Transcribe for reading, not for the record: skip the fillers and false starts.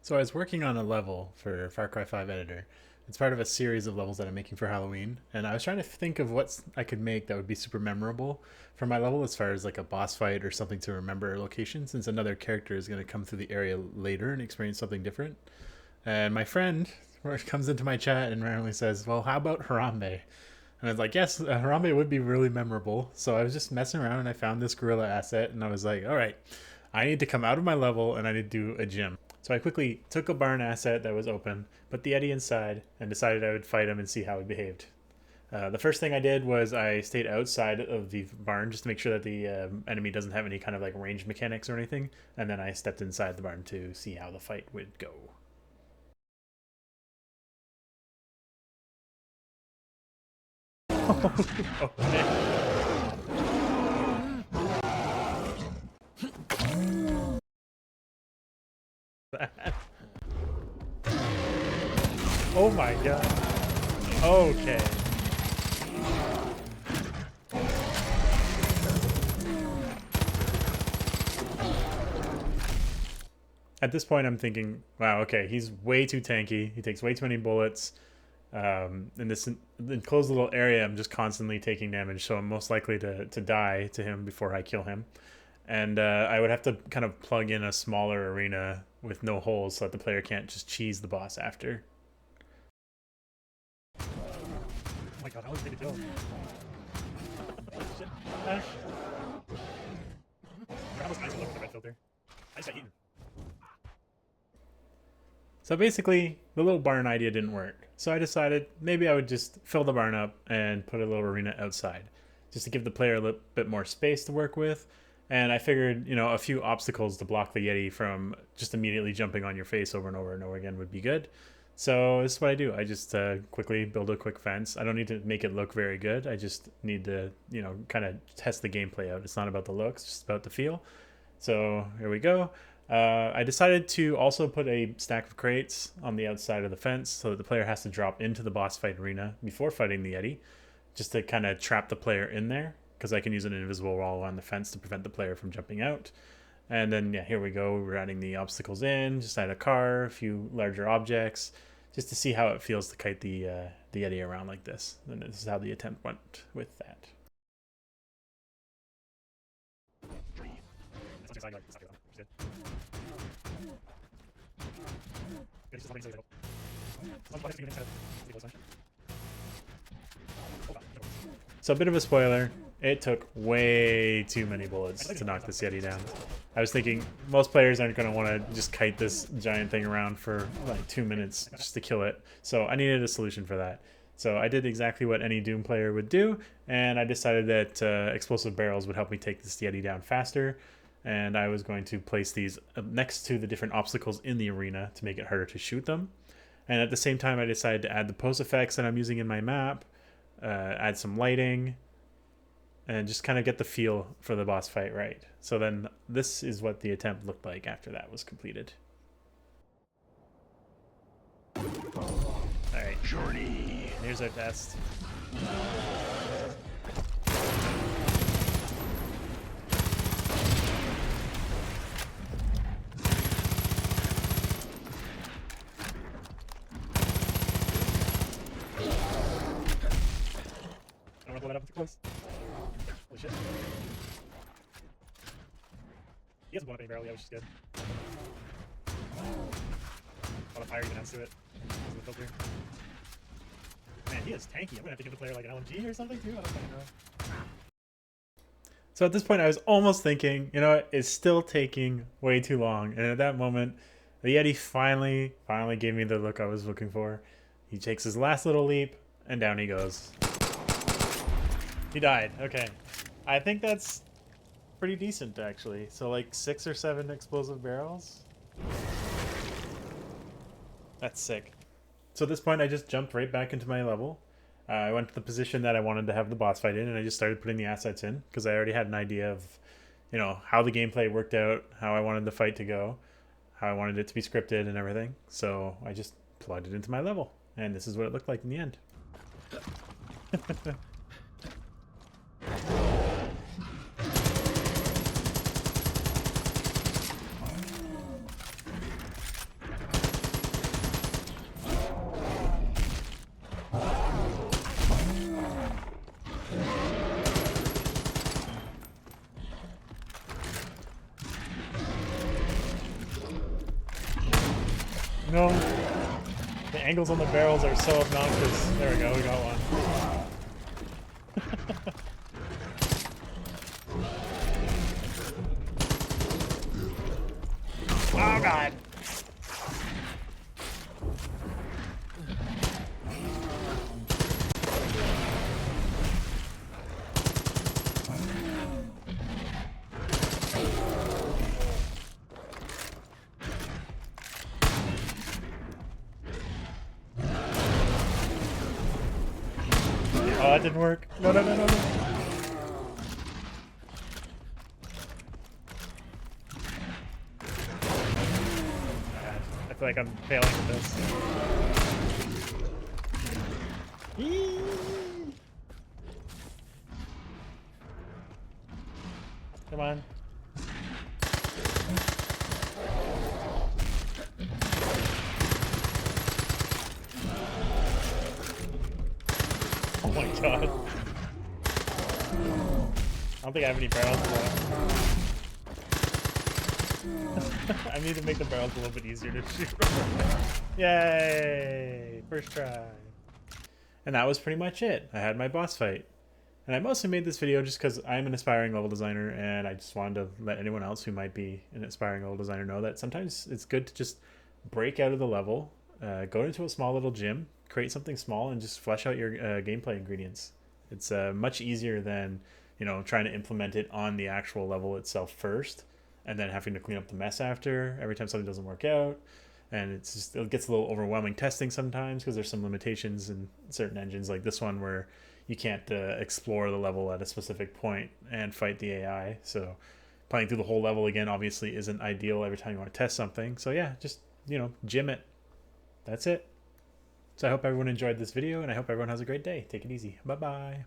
So I was working on a level for Far Cry 5 Editor. It's part of a series of levels that I'm making for Halloween, and I was trying to think of what I could make that would be super memorable for my level as far as like a boss fight or something to remember a location since another character is going to come through the area later and experience something different. And my friend comes into my chat and randomly says, "Well, how about Harambe?" And I was like, "Yes, Harambe would be really memorable." So I was just messing around and I found this gorilla asset and I was like, "All right, I need to come out of my level and I need to do a gym." So I quickly took a barn asset that was open, put the Yeti inside, and decided I would fight him and see how he behaved. The first thing I did was I stayed outside of the barn just to make sure that the enemy doesn't have any kind of like range mechanics or anything, and then I stepped inside the barn to see how the fight would go. Okay. Oh my god. Okay. At this point, I'm thinking, wow, okay, he's way too tanky. He takes way too many bullets. In this enclosed little area, I'm just constantly taking damage, so I'm most likely to die to him before I kill him. And I would have to kind of plug in a smaller arena with no holes so that the player can't just cheese the boss after. Oh my god, how was it to go? Shit. I almost nice with the red filter. I just got eaten. So basically, the little barn idea didn't work. So I decided maybe I would just fill the barn up and put a little arena outside, just to give the player a little bit more space to work with. And I figured, a few obstacles to block the Yeti from just immediately jumping on your face over and over and over again would be good. So this is what I do. I just quickly build a quick fence. I don't need to make it look very good. I just need to, kind of test the gameplay out. It's not about the looks, it's just about the feel. So here we go. I decided to also put a stack of crates on the outside of the fence so that the player has to drop into the boss fight arena before fighting the Yeti, just to kind of trap the player in there, because I can use an invisible wall on the fence to prevent the player from jumping out. And then, yeah, here we go. We're adding the obstacles in, just add a car, a few larger objects, just to see how it feels to kite the Yeti around like this. And this is how the attempt went with that. So a bit of a spoiler, it took way too many bullets to knock this Yeti down. I was thinking most players aren't going to want to just kite this giant thing around for like 2 minutes just to kill it. So I needed a solution for that. So I did exactly what any Doom player would do, and I decided that explosive barrels would help me take this Yeti down faster. And I was going to place these next to the different obstacles in the arena to make it harder to shoot them. And at the same time, I decided to add the pose effects that I'm using in my map, add some lighting, and just kind of get the feel for the boss fight right. So then this is what the attempt looked like after that was completed. Alright, journey. Here's our test. I don't want to blow that up too close. Holy shit. He hasn't blown up any barrel yet, which is good. A lot of fire even adds to it. The filter. Man, he is tanky. I'm gonna have to give the player like an LMG or something too. I don't fucking know. So at this point, I was almost thinking, it's still taking way too long. And at that moment, the Yeti finally gave me the look I was looking for. He takes his last little leap, and down he goes. He died. Okay. I think that's pretty decent, actually. So like 6 or 7 explosive barrels. That's sick. So at this point, I just jumped right back into my level. I went to the position that I wanted to have the boss fight in, and I just started putting the assets in, because I already had an idea of, how the gameplay worked out, how I wanted the fight to go, how I wanted it to be scripted and everything. So I just plugged it into my level, and this is what it looked like in the end. No. The angles on the barrels are so obnoxious. There we go, we got one. Oh god! Oh, that didn't work. No, no, no, no, no. I feel like I'm failing at this. Eee! Come on. Oh my god. I don't think I have any barrels left. I need to make the barrels a little bit easier to shoot. Yay! First try. And that was pretty much it. I had my boss fight. And I mostly made this video just because I'm an aspiring level designer, and I just wanted to let anyone else who might be an aspiring level designer know that sometimes it's good to just break out of the level, go into a small little gym, create something small, and just flesh out your gameplay ingredients. It's much easier than, you know, trying to implement it on the actual level itself first, and then having to clean up the mess after every time something doesn't work out. And it's just, it gets a little overwhelming testing sometimes because there's some limitations in certain engines like this one where you can't explore the level at a specific point and fight the AI. So playing through the whole level again obviously isn't ideal every time you want to test something. So yeah, just, you know, gym it. That's it. So I hope everyone enjoyed this video, and I hope everyone has a great day. Take it easy. Bye-bye.